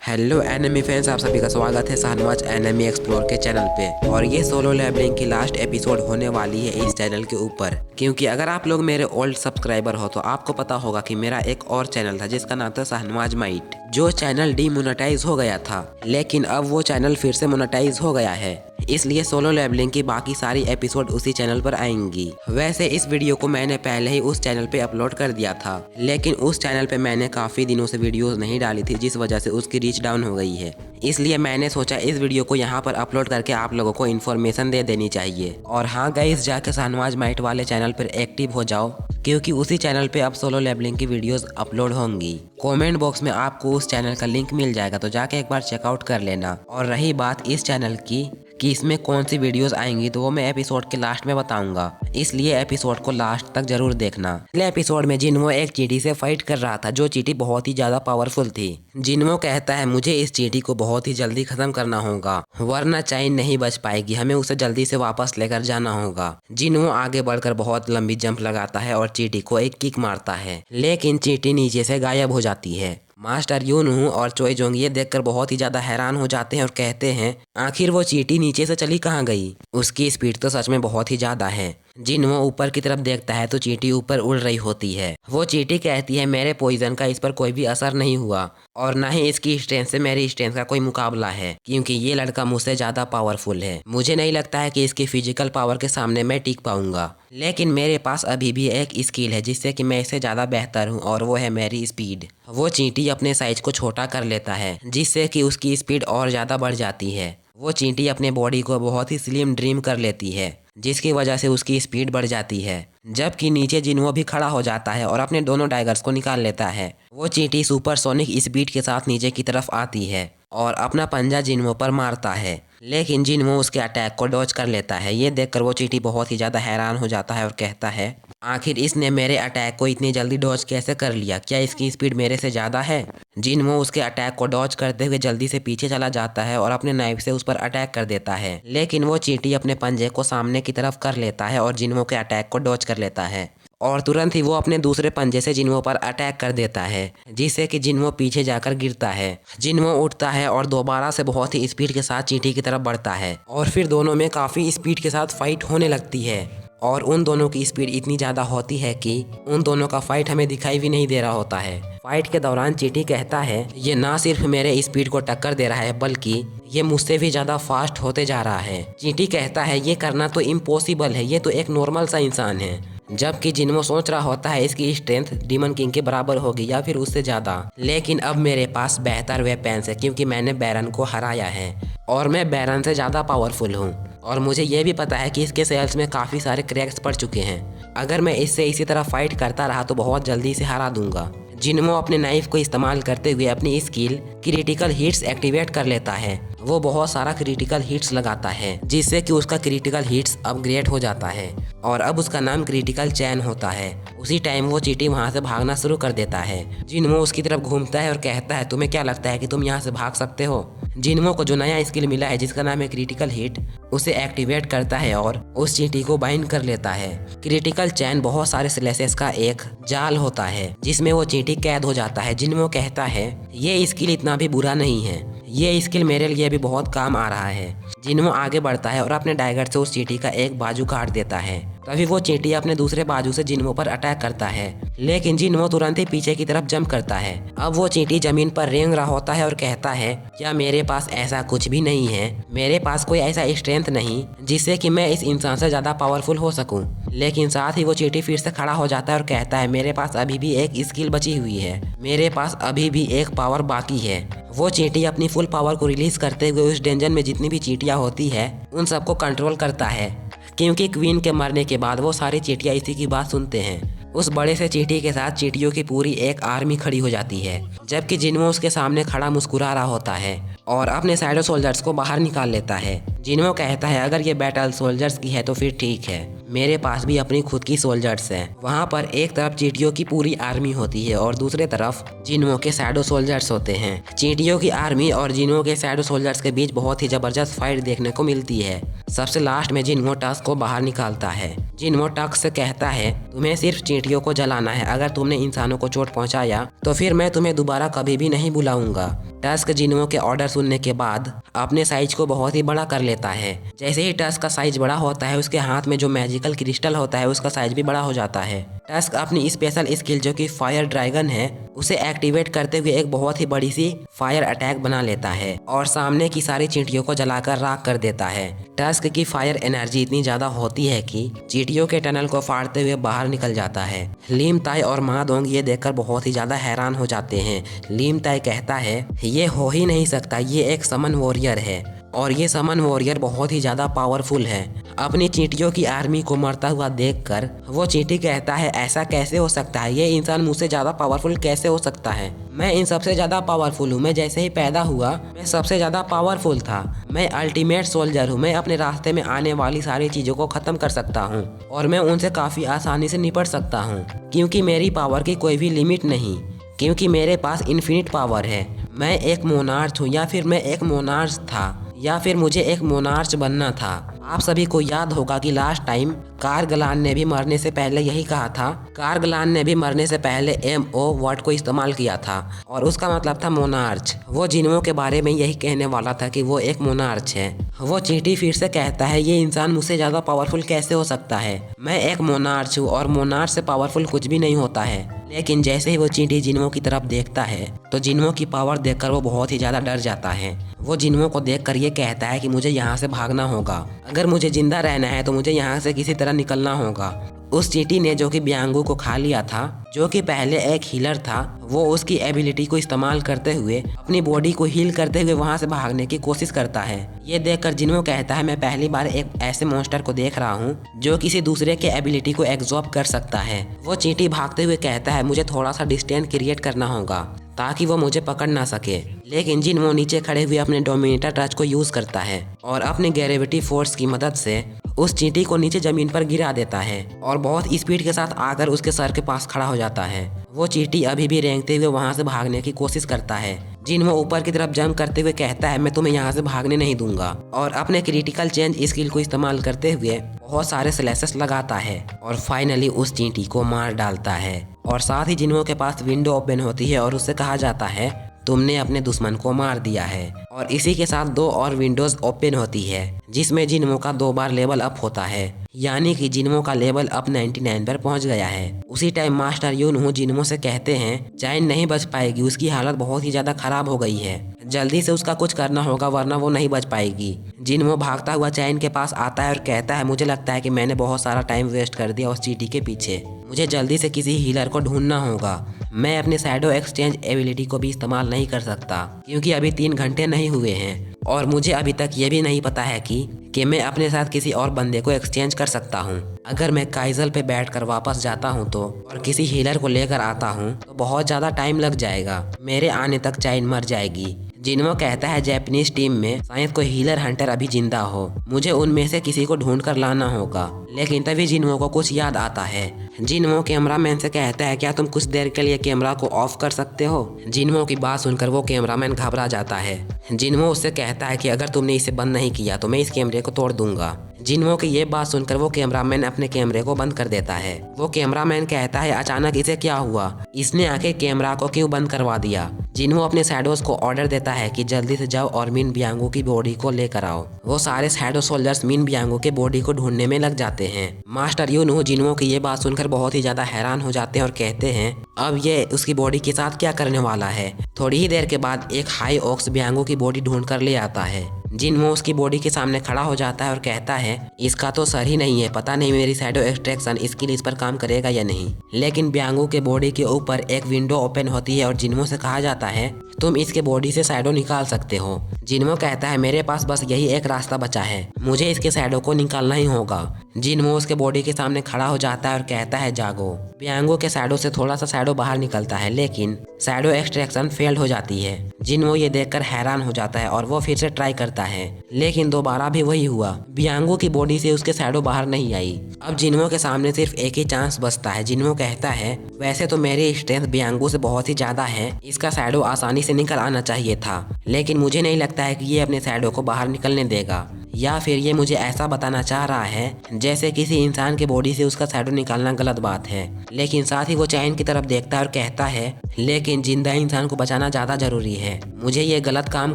Hello enemy fans, आप सभी का स्वागत है शाहनवाज एनिमी एक्सप्लोर के चैनल पे। और ये सोलो लेवलिंग की लास्ट एपिसोड होने वाली है इस चैनल के ऊपर, क्योंकि अगर आप लोग मेरे ओल्ड सब्सक्राइबर हो तो आपको पता होगा कि मेरा एक और चैनल था जिसका नाम था शाहनवाज माइट, जो चैनल डीमोनेटाइज हो गया था, लेकिन अब वो चैनल फिर से मोनेटाइज हो गया है। इसलिए सोलो लेवलिंग की बाकी सारी एपिसोड उसी चैनल पर आएंगी। वैसे इस वीडियो को मैंने पहले ही उस चैनल पे अपलोड कर दिया था, लेकिन उस चैनल पे मैंने काफी दिनों से वीडियोस नहीं डाली थी, जिस वजह से उसकी रीच डाउन हो गई है। इसलिए मैंने सोचा इस वीडियो को यहाँ पर अपलोड करके आप लोगों को इन्फॉर्मेशन दे देनी चाहिए। और हाँ गाइस, जाके शाहनवाज माइट वाले चैनल पर एक्टिव हो जाओ, क्योंकि उसी चैनल पे अब सोलो लेवलिंग की वीडियोस अपलोड होंगी। कमेंट बॉक्स में आपको उस चैनल का लिंक मिल जाएगा, तो जाके एक बार चेकआउट कर लेना। और रही बात इस चैनल की कि इसमें कौन सी वीडियोस आएंगी, तो वो मैं एपिसोड के लास्ट में बताऊंगा, इसलिए एपिसोड को लास्ट तक जरूर देखना। पिछले एपिसोड में जिन्हो एक चींटी से फाइट कर रहा था, जो चींटी बहुत ही ज्यादा पावरफुल थी। जिन्हो कहता है मुझे इस चींटी को बहुत ही जल्दी खत्म करना होगा, वरना चाइन नहीं बच पाएगी, हमें उसे जल्दी से वापस लेकर जाना होगा। जिन्हो आगे बढ़कर बहुत लंबी जंप लगाता है और चींटी को एक किक मारता है, लेकिन चींटी नीचे से गायब हो जाती है। मास्टर यूनहू और चोई जोंग ये देखकर बहुत ही ज्यादा हैरान हो जाते हैं और कहते हैं आखिर वो चींटी नीचे से चली कहाँ गई। उसकी स्पीड तो सच में बहुत ही ज्यादा है। जिन्हो ऊपर की तरफ देखता है तो चींटी ऊपर उड़ रही होती है। वो चींटी कहती है मेरे पॉइजन का इस पर कोई भी असर नहीं हुआ, और न ही इसकी स्ट्रेंथ से मेरी स्ट्रेंथ का कोई मुकाबला है, क्योंकि ये लड़का मुझसे ज्यादा पावरफुल है। मुझे नहीं लगता है कि इसकी फिजिकल पावर के सामने मैं टिक पाऊंगा, लेकिन मेरे पास अभी भी एक स्किल है जिससे कि मैं इससे ज्यादा बेहतर हूँ, और वो है मेरी स्पीड। वो चींटी अपने साइज को छोटा कर लेता है, जिससे कि उसकी स्पीड और ज्यादा बढ़ जाती है। वो चींटी अपने बॉडी को बहुत ही स्लिम ड्रीम कर लेती है, जिसकी वजह से उसकी स्पीड बढ़ जाती है। जबकि नीचे जिन्हो भी खड़ा हो जाता है और अपने दोनों डाइगर्स को निकाल लेता है। वो चींटी सुपरसोनिक स्पीड के साथ नीचे की तरफ आती है और अपना पंजा जिन्हो पर मारता है, लेकिन जिन्हो उसके अटैक को डॉज कर लेता है। ये देखकर वो चींटी बहुत ही ज्यादा हैरान हो जाता है और कहता है आखिर इसने मेरे अटैक को इतनी जल्दी डॉज कैसे कर लिया, क्या इसकी स्पीड मेरे से ज्यादा है। जिन्हो उसके अटैक को डॉज करते हुए जल्दी से पीछे चला जाता है और अपने नाइफ से उस पर अटैक कर देता है, लेकिन वो चींटी अपने पंजे को सामने की तरफ कर लेता है और जिन्हो के अटैक को डॉज कर लेता है, और तुरंत ही वो अपने दूसरे पंजे से जिन्हो पर अटैक कर देता है, जिससे कि जिन्हो पीछे जाकर गिरता है। जिन्हो उठता है और दोबारा से बहुत ही स्पीड के साथ चींटी की तरफ बढ़ता है, और फिर दोनों में काफी स्पीड के साथ फाइट होने लगती है। और उन दोनों की स्पीड इतनी ज्यादा होती है कि उन दोनों का फाइट हमें दिखाई भी नहीं दे रहा होता है। फाइट के दौरान चींटी कहता है ये ना सिर्फ मेरे स्पीड को टक्कर दे रहा है, बल्कि ये मुझसे भी ज्यादा फास्ट होते जा रहा है। चींटी कहता है ये करना तो इम्पॉसिबल है, ये तो एक नॉर्मल सा इंसान है। जबकि जिन्हो सोच रहा होता है इसकी स्ट्रेंथ डीमन किंग के बराबर होगी या फिर उससे ज्यादा, लेकिन अब मेरे पास बेहतर वेपन्स है, क्योंकि मैंने बैरन को हराया है और मैं बैरन से ज्यादा पावरफुल हूँ। और मुझे ये भी पता है कि इसके सेल्स में काफी सारे क्रैक्स पड़ चुके हैं। अगर मैं इससे इसी तरह फाइट करता रहा तो बहुत जल्दी से हरा दूंगा। जिन्हो अपने नाइफ को इस्तेमाल करते हुए अपनी स्किल क्रिटिकल हिट्स एक्टिवेट कर लेता है। वो बहुत सारा क्रिटिकल हिट्स लगाता है, जिससे कि उसका क्रिटिकल हिट्स अपग्रेड हो जाता है और अब उसका नाम क्रिटिकल चैन होता है। उसी टाइम वो चींटी वहाँ से भागना शुरू कर देता है। जिन्हो उसकी तरफ घूमता है और कहता है तुम्हें क्या लगता है कि तुम यहाँ से भाग सकते हो। जिन्हो को जो नया स्किल मिला है जिसका नाम है क्रिटिकल हिट, उसे एक्टिवेट करता है और उस चींटी को बाइंड कर लेता है। क्रिटिकल चैन बहुत सारे स्लेसेस का एक जाल होता है, जिसमें वो चींटी कैद हो जाता है। जिन्हो कहता है ये स्किल इतना भी बुरा नहीं है, ये स्किल मेरे लिए भी बहुत काम आ रहा है। जिन्हो आगे बढ़ता है और अपने डाइगर से उस चींटी का एक बाजू काट देता है। तभी वो चींटी अपने दूसरे बाजू से जिन्हो पर अटैक करता है, लेकिन जिन्हो तुरंत ही पीछे की तरफ जंप करता है। अब वो चींटी जमीन पर रेंग रहा होता है और कहता है क्या मेरे पास ऐसा कुछ भी नहीं है, मेरे पास कोई ऐसा स्ट्रेंथ नहीं जिससे कि मैं इस इंसान से ज्यादा पावरफुल हो सकूं। लेकिन साथ ही वो चींटी फिर से खड़ा हो जाता है और कहता है मेरे पास अभी भी एक स्किल बची हुई है, मेरे पास अभी भी एक पावर बाकी है। वो चींटी अपनी फुल पावर को रिलीज करते हुए उस डेंजन में जितनी भी चींटियां होती है उन सबको कंट्रोल करता है, क्योंकि क्वीन के मरने के बाद वो सारी चींटियां इसी की बात सुनते हैं। उस बड़े से चींटी के साथ चींटियों की पूरी एक आर्मी खड़ी हो जाती है, जबकि जिन्हो उसके सामने खड़ा मुस्कुरा रहा होता है और अपने साइडो सोल्जर्स को बाहर निकाल लेता है। जिन्हो कहता है अगर ये बैटल सोल्जर्स की है तो फिर ठीक है, मेरे पास भी अपनी खुद की सोल्जर्स हैं। वहाँ पर एक तरफ चींटियों की पूरी आर्मी होती है और दूसरे तरफ जिन्हो के शैडो सोल्जर्स होते हैं। चींटियों की आर्मी और जिन्हो के शैडो सोल्जर्स के बीच बहुत ही जबरदस्त फाइट देखने को मिलती है। सबसे लास्ट में जिन्हो टस्क को बाहर निकालता है। जिन्हो टस्क से कहता है तुम्हें सिर्फ चींटियों को जलाना है, अगर तुमने इंसानों को चोट पहुंचाया तो फिर मैं तुम्हें दोबारा कभी भी नहीं बुलाऊंगा। टस्क जिन्हो के ऑर्डर सुनने के बाद अपने साइज को बहुत ही बड़ा कर लेता है। जैसे ही टस्क का साइज बड़ा होता है, उसके हाथ में जो मैजिकल क्रिस्टल होता है उसका साइज भी बड़ा हो जाता है। टस्क अपनी स्पेशल स्किल जो कि फायर ड्रैगन है उसे एक्टिवेट करते हुए एक बहुत ही बड़ी सी फायर अटैक बना लेता है और सामने की सारी चींटियों को जलाकर राख कर देता है। टस्क की फायर एनर्जी इतनी ज्यादा होती है कि चींटियों के टनल को फाड़ते हुए बाहर निकल जाता है। लीम ताई और मादोंग ये देखकर बहुत ही ज्यादा हैरान हो जाते हैं। लीम ताई कहता है ये हो ही नहीं सकता, ये एक समन वॉरियर है और ये समन वॉरियर बहुत ही ज्यादा पावरफुल है। अपनी चींटियों की आर्मी को मरता हुआ देखकर वो चींटी कहता है ऐसा कैसे हो सकता है, ये इंसान मुझसे ज्यादा पावरफुल कैसे हो सकता है, मैं इन सबसे ज्यादा पावरफुल हूँ, मैं जैसे ही पैदा हुआ मैं सबसे ज्यादा पावरफुल था, मैं अल्टीमेट सोल्जर हूँ, मैं अपने रास्ते में आने वाली सारी चीजों को खत्म कर सकता हूँ और मैं उनसे काफी आसानी से निपट सकता हूँ क्योंकि मेरी पावर की कोई भी लिमिट नहीं, क्योंकि मेरे पास इन्फिनिट पावर है। मैं एक मोनार्च हूँ या फिर मैं एक मोनार्च था या फिर मुझे एक मोनार्च बनना था। आप सभी को याद होगा कि लास्ट टाइम कारगलान ने भी मरने से पहले यही कहा था। कारगलान ने भी मरने से पहले MO वर्ड को इस्तेमाल किया था और उसका मतलब था मोनार्च। वो जिन्हो के बारे में यही कहने वाला था कि वो एक मोनार्च है। वो चींटी फिर से कहता है ये इंसान मुझसे ज्यादा पावरफुल कैसे हो सकता है, मैं एक मोनार्च हूँ और मोनार्च से पावरफुल कुछ भी नहीं होता है। लेकिन जैसे ही वो चींटी जिन्हो की तरफ देखता है तो जिन्हो की पावर देखकर वो बहुत ही ज्यादा डर जाता है। वो जिन्हो को देखकर ये कहता है कि मुझे यहाँ से भागना होगा, अगर मुझे जिंदा रहना है तो मुझे यहाँ से किसी तरह निकलना होगा। उस चींटी ने जो कि बियांगू को खा लिया था, जो कि पहले एक हीलर था, वो उसकी एबिलिटी को इस्तेमाल करते हुए अपनी बॉडी को हील करते हुए वहां से भागने की कोशिश करता है। ये देखकर जिन्हो कहता है मैं पहली बार एक ऐसे मॉन्स्टर को देख रहा हूँ जो किसी दूसरे के एबिलिटी को एब्जॉर्ब कर सकता है। वो चींटी भागते हुए कहता है मुझे थोड़ा सा डिस्टेंस क्रिएट करना होगा ताकि वो मुझे पकड़ ना सके। लेकिन जिन्हो नीचे खड़े हुए अपने डोमिनेटर टच को यूज करता है और अपनी ग्रेविटी फोर्स की मदद से उस चींटी को नीचे जमीन पर गिरा देता है और बहुत स्पीड के साथ आकर उसके सर के पास खड़ा हो जाता है। वो चींटी अभी भी रेंगते हुए वहां से भागने की कोशिश करता है। जिन्हो ऊपर की तरफ जंप करते हुए कहता है मैं तुम्हें यहाँ से भागने नहीं दूंगा और अपने क्रिटिकल चेंज स्किल को इस्तेमाल करते हुए बहुत सारे स्लैशेस लगाता है और फाइनली उस चींटी को मार डालता है। और साथ ही जिन्हो के पास विंडो ओपन होती है और उससे कहा जाता है तुमने अपने दुश्मन को मार दिया है। और इसी के साथ 2 और विंडोज ओपन होती है जिसमें जिन्हो का 2 बार लेवल अप होता है, यानी कि जिन्हो का लेवल अप 99 पर पहुंच गया है। उसी टाइम मास्टर यूनहो जिन्हो से कहते हैं चैन नहीं बच पाएगी, उसकी हालत बहुत ही ज्यादा खराब हो गई है, जल्दी से उसका कुछ करना होगा वरना वो नहीं बच पाएगी। जिन्हो भागता हुआ चैन के पास आता है और कहता है मुझे लगता है कि मैंने बहुत सारा टाइम वेस्ट कर दिया उस चींटी के पीछे, मुझे जल्दी से किसी हीलर को ढूंढना होगा। मैं अपने शैडो एक्सचेंज एबिलिटी को भी इस्तेमाल नहीं कर सकता क्योंकि अभी 3 घंटे नहीं हुए हैं और मुझे अभी तक ये भी नहीं पता है कि मैं अपने साथ किसी और बंदे को एक्सचेंज कर सकता हूँ। अगर मैं काइजल पे बैठकर वापस जाता हूँ तो और किसी हीलर को लेकर आता हूँ तो बहुत ज़्यादा टाइम लग जाएगा, मेरे आने तक चैन मर जाएगी। जिन्हो कहता है जापानीज टीम में शायद कोई हीलर हंटर अभी जिंदा हो, मुझे उनमें से किसी को ढूंढ कर लाना होगा। लेकिन तभी जिन्हो को कुछ याद आता है। जिन्हो कैमरामैन से कहता है क्या तुम कुछ देर के लिए कैमरा को ऑफ कर सकते हो। जिन्हो की बात सुनकर वो कैमरामैन घबरा जाता है। जिन्हो उससे कहता है कि अगर तुमने इसे बंद नहीं किया तो मैं इस कैमरे को तोड़ दूंगा। जिन्हो की ये बात सुनकर वो कैमरामैन अपने कैमरे को बंद कर देता है। वो कैमरामैन कहता है अचानक इसे क्या हुआ, इसने आके कैमरा को क्यों बंद करवा दिया। जिन्हो अपने शैडोज को ऑर्डर देता है कि जल्दी से जाओ और मिन बियांगो की बॉडी को लेकर आओ। वो सारे शैडो सोल्जर्स मिन बियांगो के बॉडी को ढूंढने में लग जाते हैं। मास्टर यूनहो जिन्हो की ये बात सुनकर बहुत ही ज्यादा हैरान हो जाते हैं और कहते हैं अब ये उसकी बॉडी के साथ क्या करने वाला है। थोड़ी ही देर के बाद एक हाई ऑक्स बियांगो की बॉडी ढूंढ कर ले आता है। जिन्हो उसकी बॉडी के सामने खड़ा हो जाता है और कहता है इसका तो सर ही नहीं है, पता नहीं मेरी शैडो एक्सट्रैक्शन स्किल इस पर काम करेगा या नहीं। लेकिन बियांगो के बॉडी के ऊपर एक विंडो ओपन होती है और जिन्हो से कहा जाता है तुम इसके बॉडी से शैडो निकाल सकते हो। जिन्हो कहता है मेरे पास बस यही एक रास्ता बचा है, मुझे इसके शैडो को निकालना ही होगा। जिन्हो उसके बॉडी के सामने खड़ा हो जाता है और कहता है जागो। बियांगो के शैडो से थोड़ा सा शैडो बाहर निकलता है लेकिन शैडो एक्सट्रैक्शन फेल्ड हो जाती है। जिन्हो ये देखकर हैरान हो जाता है और वो फिर से ट्राई करता है, लेकिन दोबारा भी वही हुआ। बियांगो की बॉडी से उसके शैडो बाहर नहीं आई। अब जिन्हो के सामने सिर्फ एक ही चांस बचता है। जिन्हो कहता है, वैसे तो मेरी स्ट्रेंथ बियांगो से बहुत ही ज्यादा है, इसका शैडो आसानी से निकल आना चाहिए था, लेकिन मुझे नहीं लगता है कि ये अपने शैडो को बाहर निकलने देगा। या फिर ये मुझे ऐसा बताना चाह रहा है जैसे किसी इंसान की बॉडी से उसका शैडो निकालना गलत बात है। लेकिन साथ ही वो चैन की तरफ देखता है और कहता है, लेकिन जिंदा इंसान को बचाना ज्यादा जरूरी है, मुझे ये गलत काम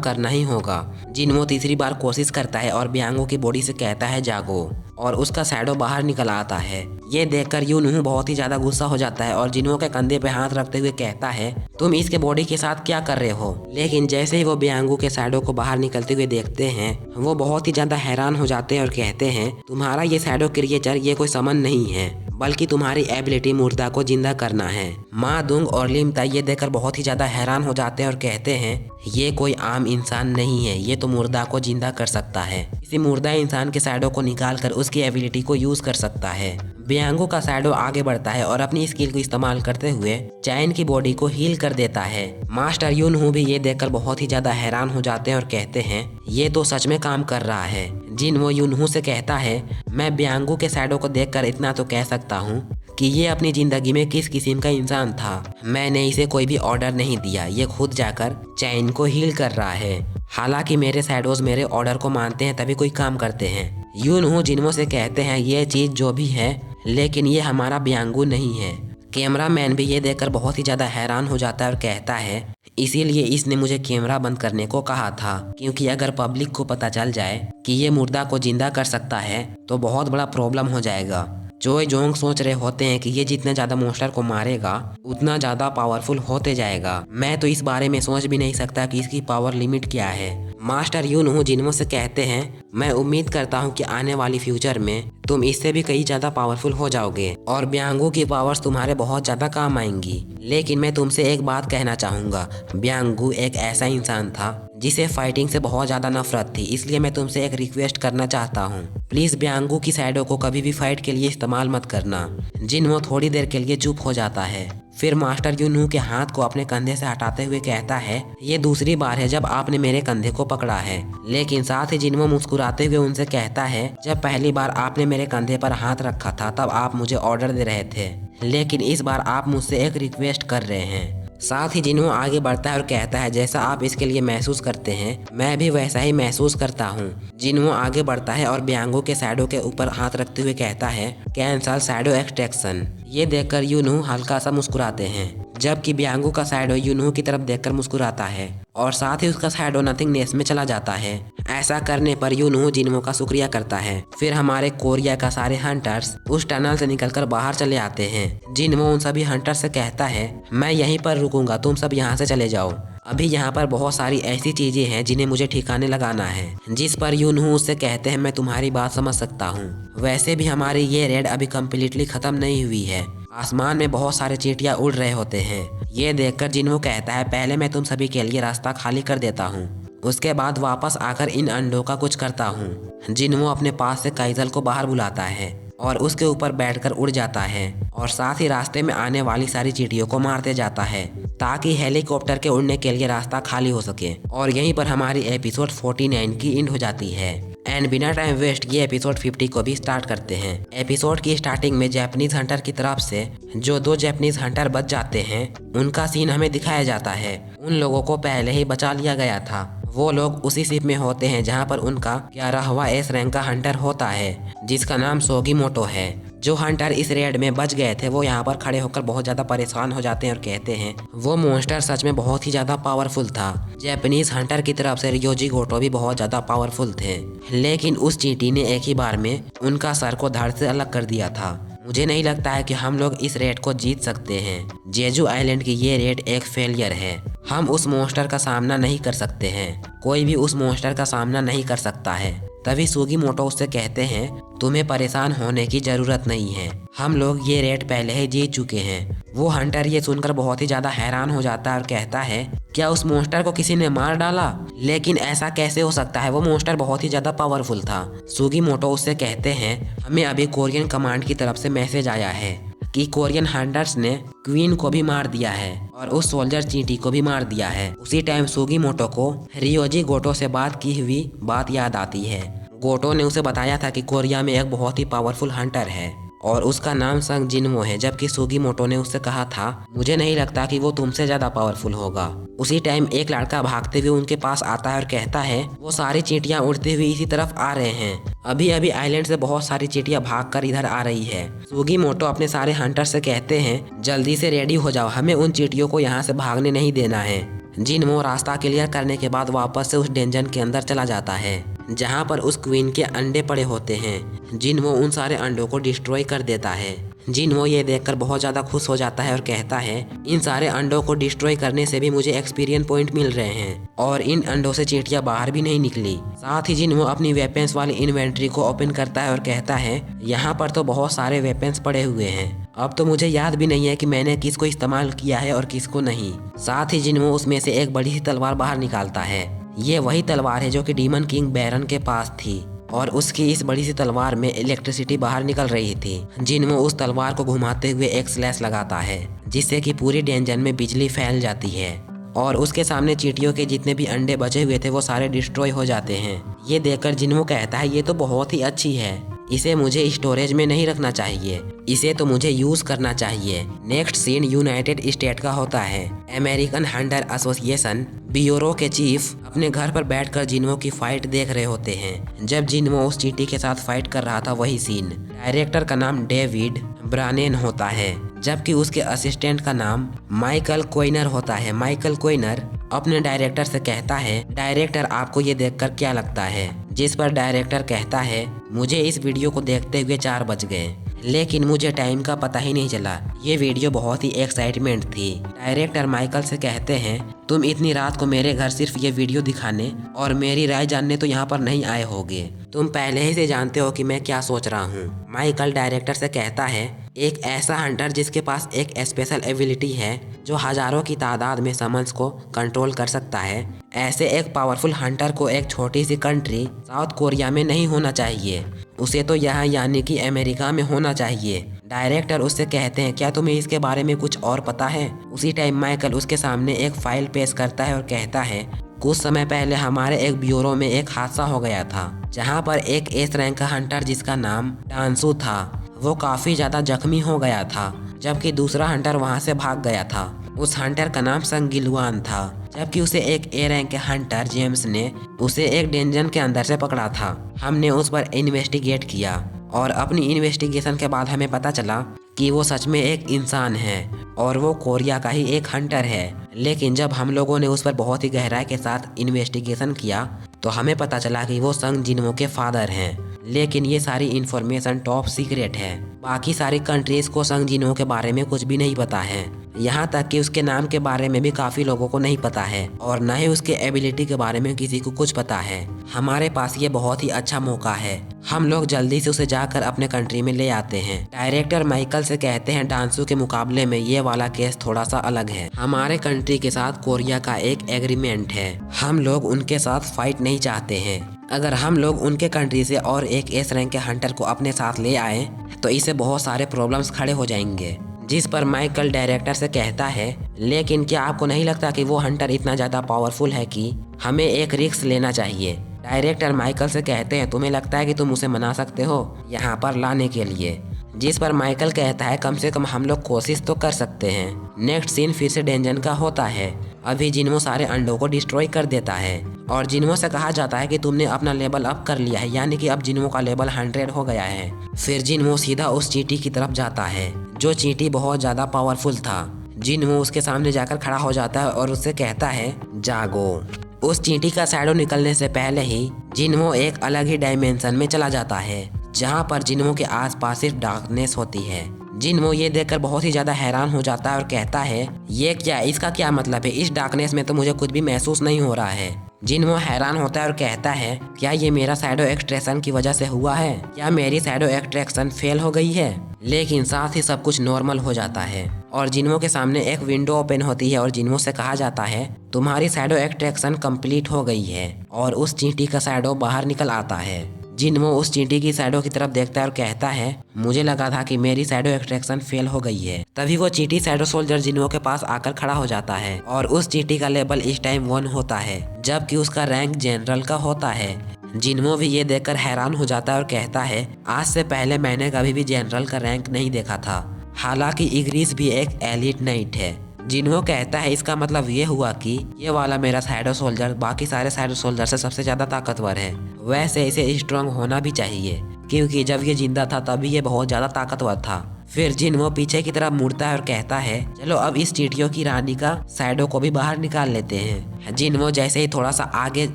करना ही होगा। जिन्हो तीसरी बार कोशिश करता है और बियांगो की बॉडी से कहता है जागो, और उसका शैडो बाहर निकल आता है। ये देखकर यूनहू बहुत ही ज्यादा गुस्सा हो जाता है और जिन्हो के कंधे पे हाथ रखते हुए कहता है, तुम इसके बॉडी के साथ क्या कर रहे हो। लेकिन जैसे ही वो बियांगो के शैडो को बाहर निकलते हुए देखते हैं, वो बहुत ही ज्यादा हैरान हो जाते हैं और कहते हैं, तुम्हारा ये शैडो क्रिएचर ये कोई समन नहीं है, बल्कि तुम्हारी एबिलिटी मुर्दा को जिंदा करना है। मा दुंग और लिम ताई ये देखकर बहुत ही ज्यादा हैरान हो जाते हैं और कहते हैं, ये कोई आम इंसान नहीं है, ये तो मुर्दा को जिंदा कर सकता है। इसी मुर्दा इंसान के शैडो को निकाल कर उसकी एबिलिटी को यूज कर सकता है। बियांगो का शैडो आगे बढ़ता है और अपनी स्किल को इस्तेमाल करते हुए चैन की बॉडी को हील कर देता है। मास्टर यूनहू भी ये देखकर बहुत ही ज्यादा हैरान हो जाते हैं और कहते हैं, ये तो सच में काम कर रहा है। जिन्हो यूनहू से कहता है, मैं बियांगो के शैडो को देखकर इतना तो कह सकता हूँ कि ये अपनी जिंदगी में किस किस्म का इंसान था। मैंने इसे कोई भी ऑर्डर नहीं दिया, ये खुद जाकर चैन को हील कर रहा है। हालांकि मेरे शैडोज मेरे ऑर्डर को मानते हैं तभी कोई काम करते हैं। यूनहू जिन्हो से कहते हैं, ये चीज जो भी है, लेकिन ये हमारा बियांगो नहीं है। कैमरामैन भी ये देखकर बहुत ही ज्यादा हैरान हो जाता है और कहता है, इसीलिए इसने मुझे कैमरा बंद करने को कहा था, क्योंकि अगर पब्लिक को पता चल जाए कि ये मुर्दा को जिंदा कर सकता है तो बहुत बड़ा प्रॉब्लम हो जाएगा। चोय जोंग सोच रहे होते हैं कि ये जितना ज्यादा मॉन्स्टर को मारेगा उतना ज्यादा पावरफुल होते जाएगा। मैं तो इस बारे में सोच भी नहीं सकता कि इसकी पावर लिमिट क्या है। मास्टर यूनहू जिन्हो से कहते हैं, मैं उम्मीद करता हूँ कि आने वाली फ्यूचर में तुम इससे भी कई ज्यादा पावरफुल हो जाओगे और बियांगो की पावर्स तुम्हारे बहुत ज्यादा काम आएंगी। लेकिन मैं तुमसे एक बात कहना चाहूंगा, बियांगो एक ऐसा इंसान था जिसे फाइटिंग से बहुत ज्यादा नफरत थी, इसलिए मैं तुमसे एक रिक्वेस्ट करना चाहता हूँ, प्लीज बियांगो की शैडो को कभी भी फाइट के लिए इस्तेमाल मत करना। जिन्हो थोड़ी देर के लिए चुप हो जाता है। फिर मास्टर यूनहू के हाथ को अपने कंधे से हटाते हुए कहता है, ये दूसरी बार है जब आपने मेरे कंधे को पकड़ा है। लेकिन साथ ही जिन्हो मुस्कुराते हुए उनसे कहता है, जब पहली बार आपने मेरे कंधे पर हाथ रखा था तब आप मुझे ऑर्डर दे रहे थे, लेकिन इस बार आप मुझसे एक रिक्वेस्ट कर रहे हैं। साथ ही जिन्हो आगे बढ़ता है और कहता है, जैसा आप इसके लिए महसूस करते हैं मैं भी वैसा ही महसूस करता हूँ। जिन्हो आगे बढ़ता है और बियांगो के शैडो के ऊपर हाथ रखते हुए कहता है, कैंसल शैडो एक्सट्रैक्शन। ये देखकर यूनहू हल्का सा मुस्कुराते हैं, जबकि बियांगो का शैडो यूनहू की तरफ देखकर मुस्कुराता है और साथ ही उसका शैडो नथिंगनेस में चला जाता है। ऐसा करने पर यूनहू जिन्हो का शुक्रिया करता है। फिर हमारे कोरिया का सारे हंटर्स उस टनल से निकलकर बाहर चले आते हैं। जिन्हो उन सभी हंटर्स से कहता है, मैं यहीं पर रुकूंगा, तुम सब यहाँ से चले जाओ। अभी यहाँ पर बहुत सारी ऐसी चीजें हैं जिन्हें मुझे ठिकाने लगाना है। जिस पर यूनहू उससे कहते हैं, मैं तुम्हारी बात समझ सकता हूँ, वैसे भी हमारी ये रेड अभी कम्प्लीटली खत्म नहीं हुई है। आसमान में बहुत सारे चींटियां उड़ रहे होते हैं। ये देखकर जिन्हो कहता है, पहले मैं तुम सभी के लिए रास्ता खाली कर देता हूँ, उसके बाद वापस आकर इन अंडों का कुछ करता हूँ। जिन्हो अपने पास से काइजल को बाहर बुलाता है और उसके ऊपर बैठकर उड़ जाता है और साथ ही रास्ते में आने वाली सारी चींटियों को मारते जाता है ताकि हेलीकॉप्टर के उड़ने के लिए रास्ता खाली हो सके। और यहीं पर हमारी एपिसोड 49 की एंड हो जाती है। एंड बिना टाइम वेस्ट ये एपिसोड 50 को भी स्टार्ट करते हैं। एपिसोड की स्टार्टिंग में जापानीज हंटर की तरफ से जो 2 जापानीज हंटर बच जाते हैं उनका सीन हमें दिखाया जाता है। उन लोगों को पहले ही बचा लिया गया था। वो लोग उसी शिप में होते हैं जहाँ पर उनका 11वां एस रैंक का हंटर होता है जिसका नाम सोगीमोटो है। जो हंटर इस रेड में बच गए थे वो यहाँ पर खड़े होकर बहुत ज्यादा परेशान हो जाते हैं और कहते हैं, वो मॉन्स्टर सच में बहुत ही ज्यादा पावरफुल था। जापानीज हंटर की तरफ से रियोजी गोटो भी बहुत ज्यादा पावरफुल थे, लेकिन उस चींटी ने एक ही बार में उनका सर को धड़ से अलग कर दिया था। मुझे नहीं लगता है कि हम लोग इस रेड को जीत सकते हैं। जेजू आइलैंड की ये रेड एक फेलियर है। हम उस मॉन्स्टर का सामना नहीं कर सकते हैं। कोई भी उस मॉन्स्टर का सामना नहीं कर सकता है। तभी सुगीमोटो उससे कहते हैं, तुम्हें परेशान होने की जरूरत नहीं है, हम लोग ये रेड पहले ही जीत चुके हैं। वो हंटर ये सुनकर बहुत ही ज्यादा हैरान हो जाता है और कहता है, क्या उस मॉन्स्टर को किसी ने मार डाला? लेकिन ऐसा कैसे हो सकता है, वो मॉन्स्टर बहुत ही ज्यादा पावरफुल था। सुगीमोटो उससे कहते हैं, हमें अभी कोरियन कमांड की तरफ से मैसेज आया है कि कोरियन हंटर्स ने क्वीन को भी मार दिया है और उस सोल्जर चींटी को भी मार दिया है। उसी टाइम सुगीमोटो को रियोजी गोटो से बात की हुई बात याद आती है। गोटो ने उसे बताया था कि कोरिया में एक बहुत ही पावरफुल हंटर है और उसका नाम संग जिनवो है, जबकि सुगीमोटो ने उससे कहा था मुझे नहीं लगता कि वो तुमसे ज्यादा पावरफुल होगा। उसी टाइम एक लड़का भागते हुए उनके पास आता है और कहता है वो सारी चींटियां उड़ती हुई इसी तरफ आ रहे हैं। अभी अभी आइलैंड से बहुत सारी चींटियां भागकर इधर आ रही है। सुगीमोटो अपने सारे हंटर से कहते हैं जल्दी से रेडी हो जाओ, हमें उन चींटियों को यहाँ से भागने नहीं देना है। जिनवो रास्ता क्लियर करने के बाद वापस से उस डेंजन के अंदर चला जाता है जहाँ पर उस क्वीन के अंडे पड़े होते हैं। जिनवो उन सारे अंडों को डिस्ट्रॉय कर देता है। जिनवो ये देखकर बहुत ज़्यादा खुश हो जाता है और कहता है इन सारे अंडों को डिस्ट्रॉय करने से भी मुझे एक्सपीरियंस पॉइंट मिल रहे हैं और इन अंडों से चींटियां बाहर भी नहीं निकली। साथ ही जिनवो अपनी वेपन्स वाली इन्वेंट्री को ओपन करता है और कहता है यहाँ पर तो बहुत सारे वेपन्स पड़े हुए हैं, अब तो मुझे याद भी नहीं है कि मैंने किसको इस्तेमाल किया है और किसको नहीं। साथ ही जिनवो उसमें से एक बड़ी सी तलवार बाहर निकालता है। ये वही तलवार है जो कि डीमन किंग बैरन के पास थी और उसकी इस बड़ी सी तलवार में इलेक्ट्रिसिटी बाहर निकल रही थी। जिनवो उस तलवार को घुमाते हुए एक स्लैश लगाता है जिससे कि पूरी डेंजन में बिजली फैल जाती है और उसके सामने चींटियों के जितने भी अंडे बचे हुए थे वो सारे डिस्ट्रॉय हो जाते हैं। ये देखकर जिनवो कहता है ये तो बहुत ही अच्छी है, इसे मुझे स्टोरेज में नहीं रखना चाहिए, इसे तो मुझे यूज करना चाहिए। नेक्स्ट सीन यूनाइटेड स्टेट का होता है। अमेरिकन हंटर एसोसिएशन ब्यूरो के चीफ अपने घर पर बैठकर जिनवो की फाइट देख रहे होते हैं। जब जिनवो उस चींटी के साथ फाइट कर रहा था वही सीन। डायरेक्टर का नाम डेविड ब्रानेन होता है जबकि उसके असिस्टेंट का नाम माइकल कोइनर होता है। माइकल कोइनर अपने डायरेक्टर से कहता है डायरेक्टर आपको ये देखकर क्या लगता है, जिस पर डायरेक्टर कहता है मुझे इस वीडियो को देखते हुए 4 बज गए लेकिन मुझे टाइम का पता ही नहीं चला, ये वीडियो बहुत ही एक्साइटमेंट थी। डायरेक्टर माइकल से कहते हैं तुम इतनी रात को मेरे घर सिर्फ ये वीडियो दिखाने और मेरी राय जानने तो यहाँ पर नहीं आए होगे, तुम पहले ही से जानते हो कि मैं क्या सोच रहा हूँ। माइकल डायरेक्टर से कहता है एक ऐसा हंटर जिसके पास एक स्पेशल एबिलिटी है जो हजारों की तादाद में समन्स को कंट्रोल कर सकता है, ऐसे एक पावरफुल हंटर को एक छोटी सी कंट्री साउथ कोरिया में नहीं होना चाहिए, उसे तो यहाँ यानी कि अमेरिका में होना चाहिए। डायरेक्टर उससे कहते हैं क्या तुम्हें इसके बारे में कुछ और पता है। उसी टाइम माइकल उसके सामने एक फाइल पेश करता है और कहता है कुछ समय पहले हमारे एक ब्यूरो में एक हादसा हो गया था जहाँ पर एक एस रैंक का हंटर जिसका नाम डांसू था वो काफी ज्यादा जख्मी हो गया था, जबकि दूसरा हंटर वहाँ से भाग गया था। उस हंटर का नाम संगिलवान था, जबकि उसे एक ए रैंक के हंटर जेम्स ने उसे एक डेंजन के अंदर से पकड़ा था। हमने उस पर इन्वेस्टिगेट किया और अपनी इन्वेस्टिगेशन के बाद हमें पता चला कि वो सच में एक इंसान है और वो कोरिया का ही एक हंटर है। लेकिन जब हम लोगों ने उस पर बहुत ही गहराई के साथ इन्वेस्टिगेशन किया तो हमें पता चला कि वो संग जिनवो के फादर हैं, लेकिन ये सारी इन्फॉर्मेशन टॉप सीक्रेट है। बाकी सारी कंट्रीज को संग जिनवो के बारे में कुछ भी नहीं पता है, यहाँ तक कि उसके नाम के बारे में भी काफी लोगों को नहीं पता है और न ही उसके एबिलिटी के बारे में किसी को कुछ पता है। हमारे पास ये बहुत ही अच्छा मौका है, हम लोग जल्दी से उसे जाकर अपने कंट्री में ले आते हैं। डायरेक्टर माइकल से कहते हैं डांसू के मुकाबले में ये वाला केस थोड़ा सा अलग है, हमारे कंट्री के साथ कोरिया का एक एग्रीमेंट है, हम लोग उनके साथ फाइट नहीं चाहते हैं। अगर हम लोग उनके कंट्री से और एक एस रैंक के हंटर को अपने साथ ले आए तो इससे बहुत सारे प्रॉब्लम्स खड़े हो जाएंगे। जिस पर माइकल डायरेक्टर से कहता है लेकिन क्या आपको नहीं लगता कि वो हंटर इतना ज़्यादा पावरफुल है कि हमें एक रिस्क लेना चाहिए। डायरेक्टर माइकल से कहते हैं तुम्हें लगता है कि तुम उसे मना सकते हो यहाँ पर लाने के लिए, जिस पर माइकल कहता है कम से कम हम लोग कोशिश तो कर सकते हैं। नेक्स्ट सीन फिर से डेंजन का होता है। अभी जिनवो सारे अंडों को डिस्ट्रॉय कर देता है और जिनवो से कहा जाता है कि तुमने अपना लेवल अप कर लिया है, यानी कि अब जिनवो का लेवल 100 हो गया है। फिर जिनवो सीधा उस चींटी की तरफ जाता है जो चींटी बहुत ज्यादा पावरफुल था। जिनवो उसके सामने जाकर खड़ा हो जाता है और उससे कहता है जागो। उस चींटी का शैडो निकलने से पहले ही जिनवो एक अलग ही डायमेंशन में चला जाता है जहाँ पर जिनवो के आसपास सिर्फ डार्कनेस होती है। जिनवो ये देखकर बहुत ही ज्यादा हैरान हो जाता है और कहता है ये क्या, इसका क्या मतलब है, इस डार्कनेस में तो मुझे कुछ भी महसूस नहीं हो रहा है। जिनवो हैरान होता है और कहता है क्या ये मेरा शैडो एक्सट्रैक्शन की वजह से हुआ है, क्या मेरी शैडो एक्सट्रैक्शन फेल हो गई है। लेकिन साथ ही सब कुछ नॉर्मल हो जाता है और जिनवो के सामने एक विंडो ओपन होती है और जिनवो से कहा जाता है तुम्हारी शैडो एक्सट्रैक्शन कंप्लीट हो गई है और उस चींटी का शैडो बाहर निकल आता है। जिनवो उस चींटी की शैडो की तरफ देखता है और कहता है मुझे लगा था कि मेरी शैडो एक्सट्रैक्शन फेल हो गई है। तभी वो चींटी शैडो सोल्जर जिनवो के पास आकर खड़ा हो जाता है और उस चींटी का लेवल इस टाइम 1 होता है, जबकि उसका रैंक जनरल का होता है। जिनवो भी ये देखकर हैरान हो जाता है और कहता है आज से पहले मैंने कभी भी जनरल का रैंक नहीं देखा था, हालांकि इग्रिस भी एक एलिट नाइट है। जिनवो कहता है इसका मतलब ये हुआ कि ये वाला मेरा शैडो सोल्जर बाकी सारे शैडो सोल्जर से सबसे ज्यादा ताकतवर है। वैसे इसे स्ट्रांग होना भी चाहिए, क्योंकि जब ये जिंदा था तभी ये बहुत ज्यादा ताकतवर था। फिर जिनवो पीछे की तरफ मुड़ता है और कहता है चलो अब इस चींटियों की रानी का शैडो को भी बाहर निकाल लेते हैं। जिनवो जैसे ही थोड़ा सा आगे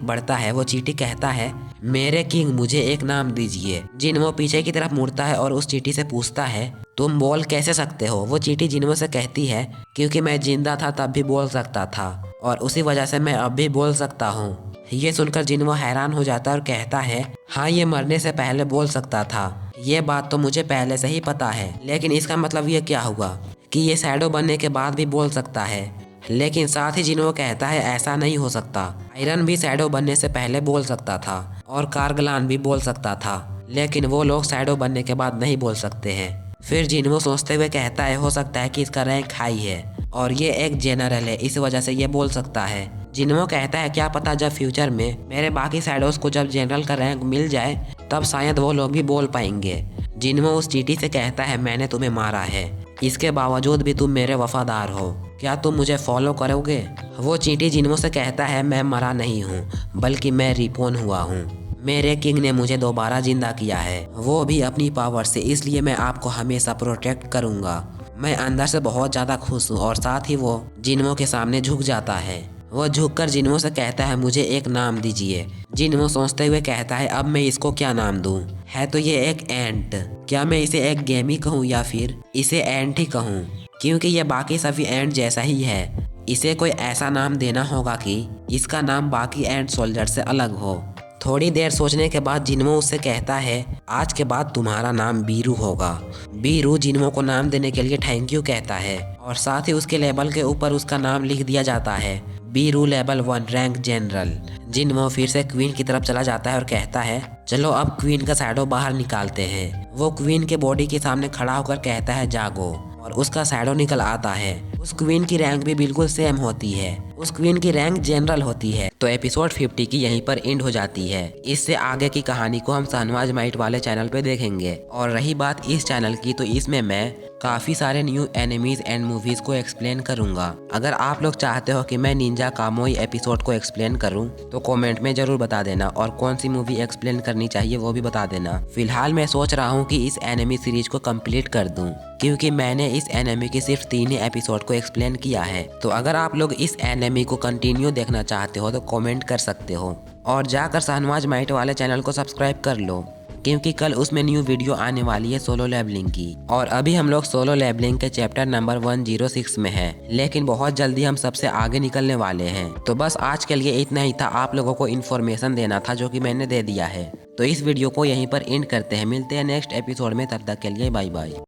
बढ़ता है वो चींटी कहता है मेरे किंग मुझे एक नाम दीजिए। जिनवो पीछे की तरफ मुड़ता है और उस चींटी से पूछता है तुम बोल कैसे सकते हो। वो चींटी जिनवो से कहती है क्योंकि मैं जिंदा था तब भी बोल सकता था और उसी वजह से मैं अब भी बोल सकता हूँ। ये सुनकर जिनवो हैरान हो जाता है और कहता है हाँ ये मरने से पहले बोल सकता था, ये बात तो मुझे पहले से ही पता है, लेकिन इसका मतलब ये क्या हुआ कि ये शैडो बनने के बाद भी बोल सकता है। लेकिन साथ ही जिनवो कहता है ऐसा नहीं हो सकता, आयरन भी शैडो बनने से पहले बोल सकता था और कार्गलान भी बोल सकता था, लेकिन वो लोग शैडो बनने के बाद नहीं बोल सकते हैं। फिर जिनवो सोचते हुए कहता है हो सकता है कि इसका रैंक हाई है और ये एक जनरल है, इस वजह से ये बोल सकता है। जिनवो कहता है क्या पता जब फ्यूचर में मेरे बाकी शैडोज को जब जनरल का रैंक मिल जाए तब शायद वो लोग भी बोल पाएंगे। जिनवो उस चींटी से कहता है मैंने तुम्हें मारा है, इसके बावजूद भी तुम मेरे वफादार हो, क्या तुम मुझे फॉलो करोगे। वो चींटी जिनवो से कहता है मैं मरा नहीं हूँ बल्कि मैं रिपोन हुआ हूँ, मेरे किंग ने मुझे दोबारा जिंदा किया है, वो भी अपनी पावर से, इसलिए मैं आपको हमेशा प्रोटेक्ट करूंगा। मैं अंदर से बहुत ज्यादा खुश हूँ। और साथ ही वो जिनवो के सामने झुक जाता है। वो झुककर जिनवो से कहता है मुझे एक नाम दीजिए। जिनवो सोचते हुए कहता है अब मैं इसको क्या नाम दूं, है तो ये एक एंट, क्या मैं इसे एक गेमी कहूँ या फिर इसे एंट ही कहूँ, क्योंकि ये बाकी सभी एंट जैसा ही है। इसे कोई ऐसा नाम देना होगा कि इसका नाम बाकी एंट सोल्जर से अलग हो। थोड़ी देर सोचने के बाद जिनवो उससे कहता है आज के बाद तुम्हारा नाम बीरू होगा। बीरू जिनवो को नाम देने के लिए थैंक यू कहता है और साथ ही उसके लेबल के ऊपर उसका नाम लिख दिया जाता है बीरू लेवल 1 रैंक जनरल। जिनवो फिर से क्वीन की तरफ चला जाता है और कहता है चलो अब क्वीन का शैडो बाहर निकालते हैं। वो क्वीन के बॉडी के सामने खड़ा होकर कहता है जागो और उसका शैडो निकल आता है। उस क्वीन की रैंक भी बिल्कुल सेम होती है, उस क्वीन की रैंक जनरल होती है। तो एपिसोड 50 की यहीं पर एंड हो जाती है। इससे आगे की कहानी को हम शहनवाज माइट वाले चैनल पे देखेंगे। और रही बात इस चैनल की, तो इसमें मैं काफी सारे न्यू एनिमीज एंड मूवीज को एक्सप्लेन करूंगा। अगर आप लोग चाहते हो कि मैं निंजा कामोई एपिसोड को एक्सप्लेन करूं तो कमेंट में जरूर बता देना और कौन सी मूवी एक्सप्लेन करनी चाहिए वो भी बता देना। फिलहाल मैं सोच रहा हूं कि इस एनिमी सीरीज को कंप्लीट कर दूं, क्योंकि मैंने इस एनिमी के सिर्फ 3 ही एपिसोड को एक्सप्लेन किया है। तो अगर आप लोग इस एनिमी को कंटिन्यू देखना चाहते हो तो कमेंट कर सकते हो और जाकर शहनवाज माइट वाले चैनल को सब्सक्राइब कर लो, क्योंकि कल उसमें न्यू वीडियो आने वाली है सोलो लेवलिंग की। और अभी हम लोग सोलो लेवलिंग के चैप्टर नंबर 106 में हैं, लेकिन बहुत जल्दी हम सबसे आगे निकलने वाले हैं। तो बस आज के लिए इतना ही था, आप लोगों को इन्फॉर्मेशन देना था जो कि मैंने दे दिया है। तो इस वीडियो को यहीं पर एंड करते हैं, मिलते हैं नेक्स्ट एपिसोड में, तब तक के लिए बाय बाय।